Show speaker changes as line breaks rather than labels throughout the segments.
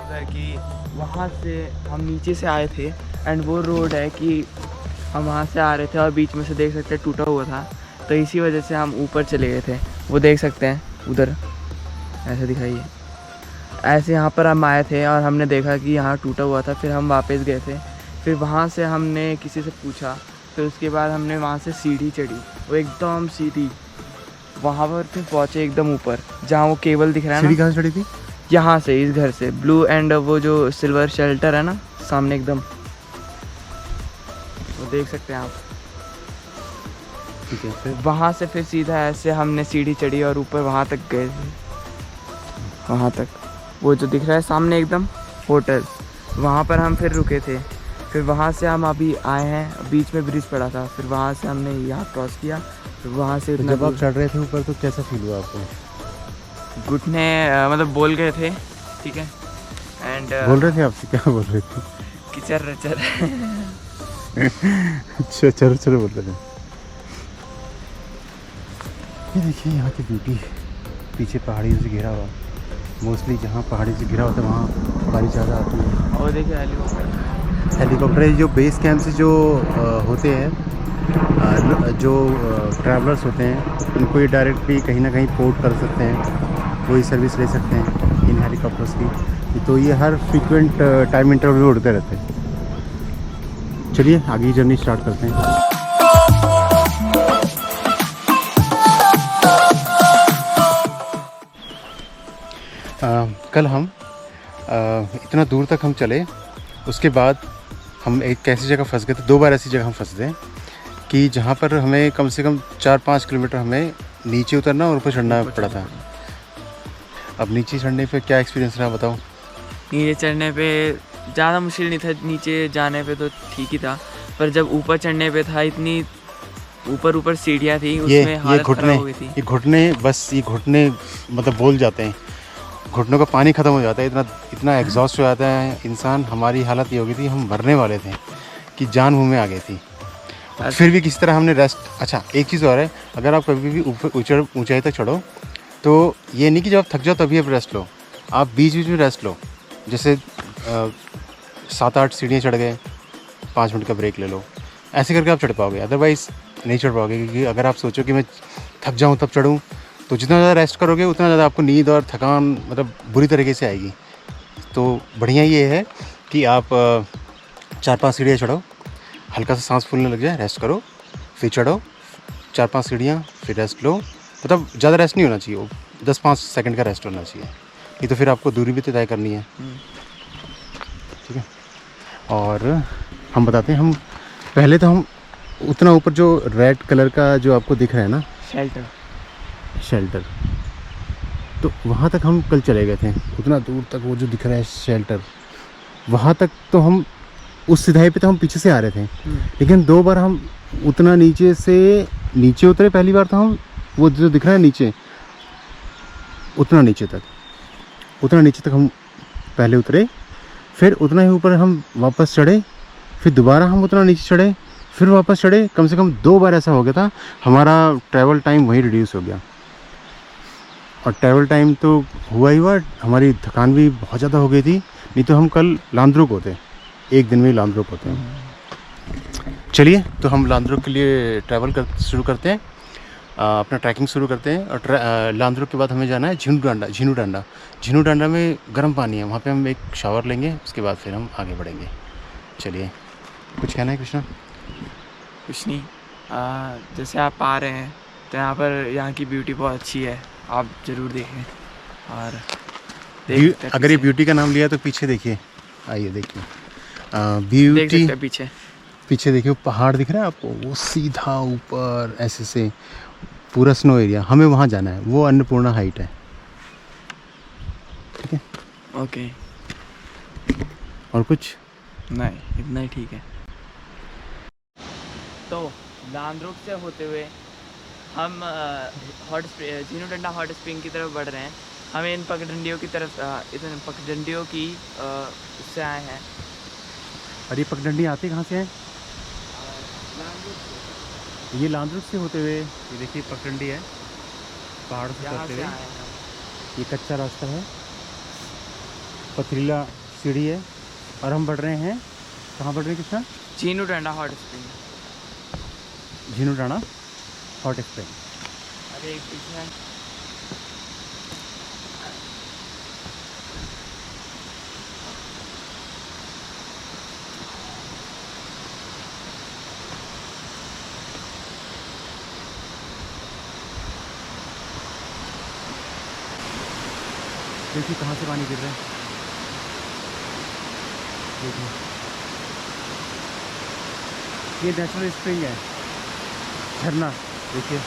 उधर कि वहाँ से हम नीचे से आए थे एंड वो रोड है कि हम वहाँ से आ रहे थे और बीच में से देख सकते हैं टूटा हुआ था, तो इसी वजह से हम ऊपर चले गए थे। वो देख सकते हैं उधर ऐसे दिखाइए, ऐसे यहाँ पर हम आए थे और हमने देखा कि यहाँ टूटा हुआ था, फिर हम वापस गए थे। फिर वहाँ से हमने किसी से पूछा, फिर उसके बाद हमने वहाँ से सीढ़ी चढ़ी, वो एकदम सीधी वहाँ पर फिर पहुँचे एकदम ऊपर जहाँ वो केबल दिख रहा है ना।
सीढ़ी कहाँ से चढ़ी थी?
यहाँ से, इस घर से, ब्लू एंड वो जो सिल्वर शेल्टर है ना सामने एकदम, वो देख सकते हैं आप।
ठीक है, फिर
वहाँ से फिर सीधा ऐसे हमने सीढ़ी चढ़ी और ऊपर वहाँ तक गए थे, वहाँ तक वो जो दिख रहा है सामने एकदम होटल, वहाँ पर हम फिर रुके थे। फिर वहाँ से हम अभी आए हैं, बीच में ब्रिज पड़ा था, फिर वहाँ से हमने यहाँ क्रॉस किया, फिर वहाँ से
तो
इतना
जब आप चढ़ रहे थे ऊपर तो कैसा फील हुआ आपको?
घुटने मतलब बोल गए थे, ठीक है। एंड
बोल रहे थे आपसे, क्या बोल रहे थे?
कि चल
अच्छा, चलो चलो बोल रहे थे। ये देखिए यहाँ की ब्यूटी, पीछे पहाड़ियों से घिरा हुआ। मोस्टली जहाँ पहाड़ी से घिरा होता है वहाँ बारिश ज़्यादा आती है।
और देखिए
हेलीकॉप्टर जो बेस कैंप से जो होते हैं, जो ट्रैवलर्स होते हैं, उनको ये डायरेक्टली कहीं ना कहीं पोर्ट कर सकते हैं, वही सर्विस ले सकते हैं इन हेलीकॉप्टर्स की। तो ये हर फ्रीक्वेंट टाइम इंटरवल में उड़ते रहते हैं। चलिए आगे की जर्नी स्टार्ट करते हैं। कल हम इतना दूर तक हम चले, उसके बाद हम एक ऐसी जगह फंस गए थे, 2 बार ऐसी जगह हम फंस गए कि जहाँ पर हमें कम से कम 4-5 किलोमीटर हमें नीचे उतरना और ऊपर चढ़ना पड़ा था। अब नीचे चढ़ने पे क्या एक्सपीरियंस रहा बताओ?
नीचे चढ़ने पे ज़्यादा मुश्किल नहीं था, नीचे जाने पे तो ठीक ही था, पर जब ऊपर चढ़ने पे था, इतनी ऊपर सीढ़ियाँ थी, उसमें हालत खराब हो गई थी।
ये घुटने, बस ये घुटने मतलब बोल जाते हैं, घुटनों का पानी ख़त्म हो जाता है, इतना एग्जॉस्ट हो जाता है इंसान। हमारी हालत ये हो गई थी, हम मरने वाले थे कि जान मुँह में आ गई थी। फिर भी किसी तरह हमने रेस्ट। अच्छा, एक चीज़ और है, अगर आप कभी भी ऊपर ऊंचाई तक चढ़ो तो ये नहीं कि जब आप थक जाओ तभी आप रेस्ट लो, आप बीच बीच में रेस्ट लो। जैसे 7-8 सीढ़ियाँ चढ़ गए, 5 मिनट का ब्रेक ले लो, ऐसे करके आप चढ़ पाओगे, अदरवाइज़ नहीं चढ़ पाओगे। क्योंकि अगर आप सोचो कि मैं थक जाऊँ तब चढ़ूँ, तो जितना ज़्यादा रेस्ट करोगे उतना ज़्यादा आपको नींद और थकान मतलब बुरी तरीके से आएगी। तो बढ़िया ये है कि आप 4-5 सीढ़ियाँ चढ़ो, हल्का सा सांस फूलने लग जाए, रेस्ट करो, फिर चढ़ो 4-5 सीढ़ियाँ, फिर रेस्ट लो। मतलब ज़्यादा रेस्ट नहीं होना चाहिए, 10-5 सेकंड का रेस्ट होना चाहिए। ये तो फिर आपको दूरी भी तय करनी है, ठीक है। और हम बताते हैं, हम पहले तो हम उतना ऊपर जो रेड कलर का जो आपको दिख रहा है ना, शेल्टर, तो वहाँ तक हम कल चले गए थे। उतना दूर तक वो जो दिख रहा है शेल्टर, वहाँ तक तो हम उस सिधाई पे तो हम पीछे से आ रहे थे, लेकिन 2 बार हम उतना नीचे से नीचे उतरे। पहली बार तो हम वो जो दिख रहा है नीचे, उतना नीचे तक हम पहले उतरे, फिर उतना ही ऊपर हम वापस चढ़े, फिर दोबारा हम उतना नीचे चढ़े, फिर वापस चढ़े। कम से कम 2 बार ऐसा हो गया था, हमारा ट्रैवल टाइम वहीं रिड्यूस हो गया। और ट्रैवल टाइम तो हुआ ही हुआ, हमारी थकान भी बहुत ज़्यादा हो गई थी। नहीं तो हम कल लांद्रुक होते, एक दिन में ही लांद्रुक होते हैं। चलिए, तो हम लांद्रुक के लिए ट्रैवल शुरू करते हैं, अपना ट्रैकिंग शुरू करते हैं। और लांद्रुक के बाद हमें जाना है झीनू डांडा में गर्म पानी है, वहाँ पे हम एक शावर लेंगे, उसके बाद फिर हम आगे बढ़ेंगे। चलिए, कुछ कहना है कृष्णा?
कुछ नहीं, जैसे आप आ रहे हैं तो यहाँ पर यहाँ की ब्यूटी बहुत अच्छी है, आप ज़रूर देखें। और
अगर ये ब्यूटी का नाम लिया तो पीछे देखिए, आइए देखिए, ब्यूटी पीछे देखिए, वो पहाड़ दिख रहा है आपको, वो सीधा ऊपर ऐसे से पूरा स्नो एरिया। हमें वहाँ जाना है, वो अन्नपूर्णा हाइट है, ठीक है।
ओके,
और कुछ
नहीं, इतना ही ठीक है। तो लांद्रुक से होते हुए हम झीनू डंडा हॉट स्प्रिंग की तरफ बढ़ रहे हैं। हमें इन पगडंडियों की तरफ उससे आए हैं।
और ये पगडंडी आती कहाँ से है? ये लांद्रुक से होते हुए, ये देखिए पगडंडी है, पहाड़ से चढ़ते हुए। ये कच्चा रास्ता है, पथरीला सीढ़ी है और हम बढ़ रहे हैं, कहाँ बढ़ रहे हैं कृष्णा?
चीनू टंडा हॉट स्प्रिंग।
झीनू टाणा हॉट स्प्रिंग।
अरे एक पीछे है।
देखिए कहाँ से पानी गिर रहा है, देखिए ये नेचुरल स्प्रिंग है, झरना। देखिए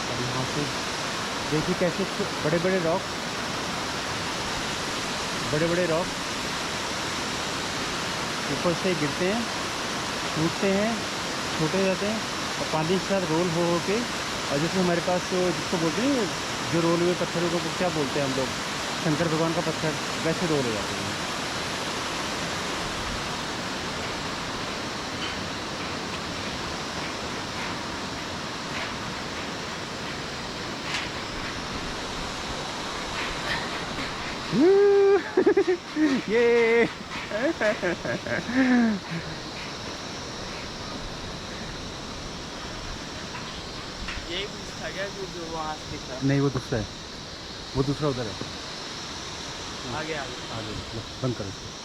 और यहाँ से देखिए कैसे बड़े बड़े रॉक, बड़े बड़े रॉक ऊपर से गिरते हैं, टूटते हैं, छोटे हो जाते हैं और पानी के साथ रोल हो के, और जैसे हमारे पास जिसको बोलते हैं जो रोल हुए पत्थरों को क्या बोलते हैं हम लोग, शंकर भगवान का पत्थर, वैसे रोल हो जाते हैं। ये
यही बीच था क्या जो वहाँ से दिख रहा
नहीं, वो दूसरा है, वो दूसरा उधर है।
है? आगे आगे।
आगे बंद करो इसको।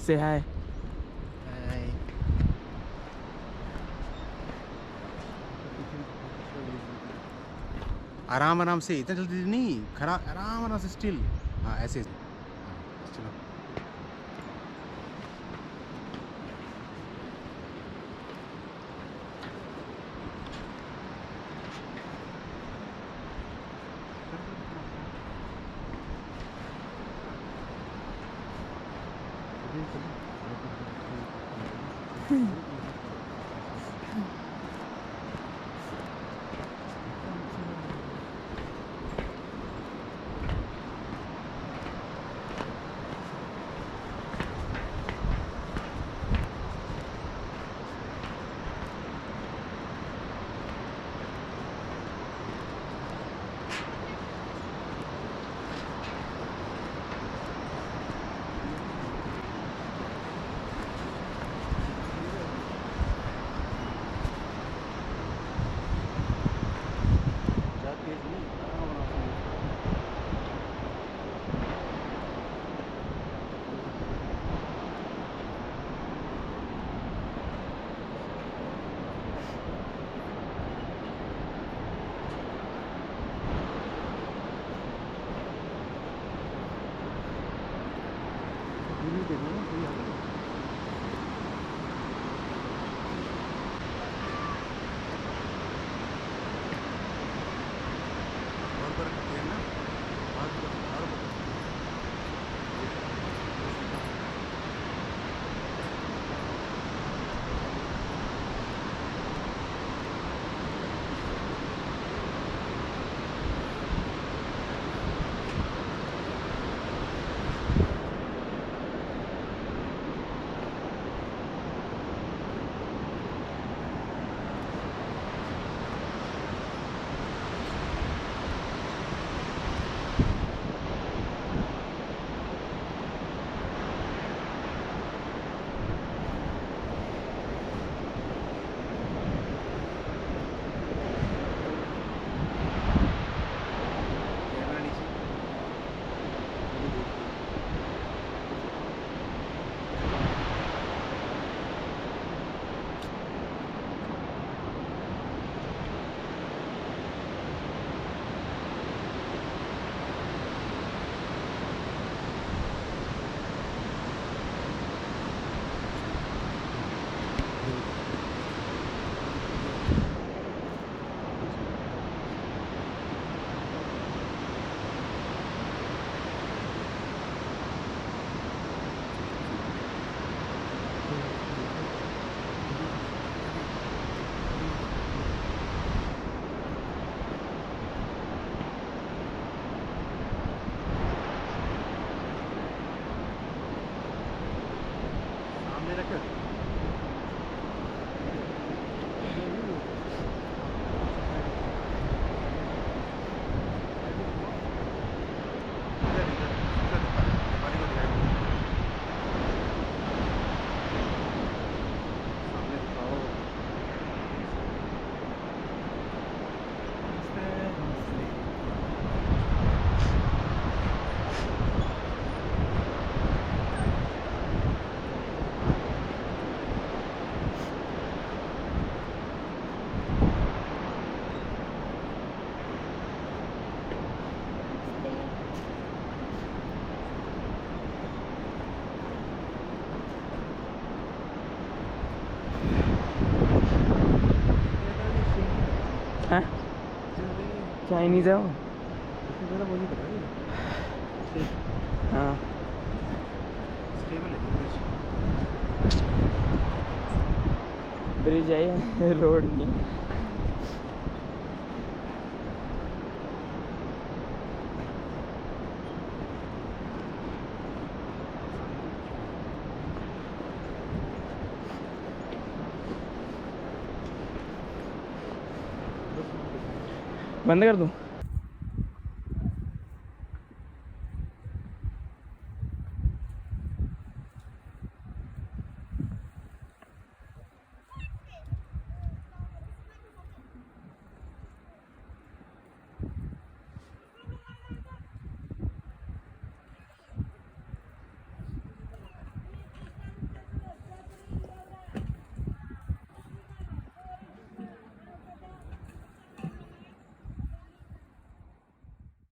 Say hi.
आराम आराम से, इतना जल्दी नहीं, खरा आराम आराम से, स्टिल। हाँ ऐसे, हाँ, चलो।
चाइनीज़ है वो। हाँ ब्रिज है रोड नहीं। बंद कर दूँ?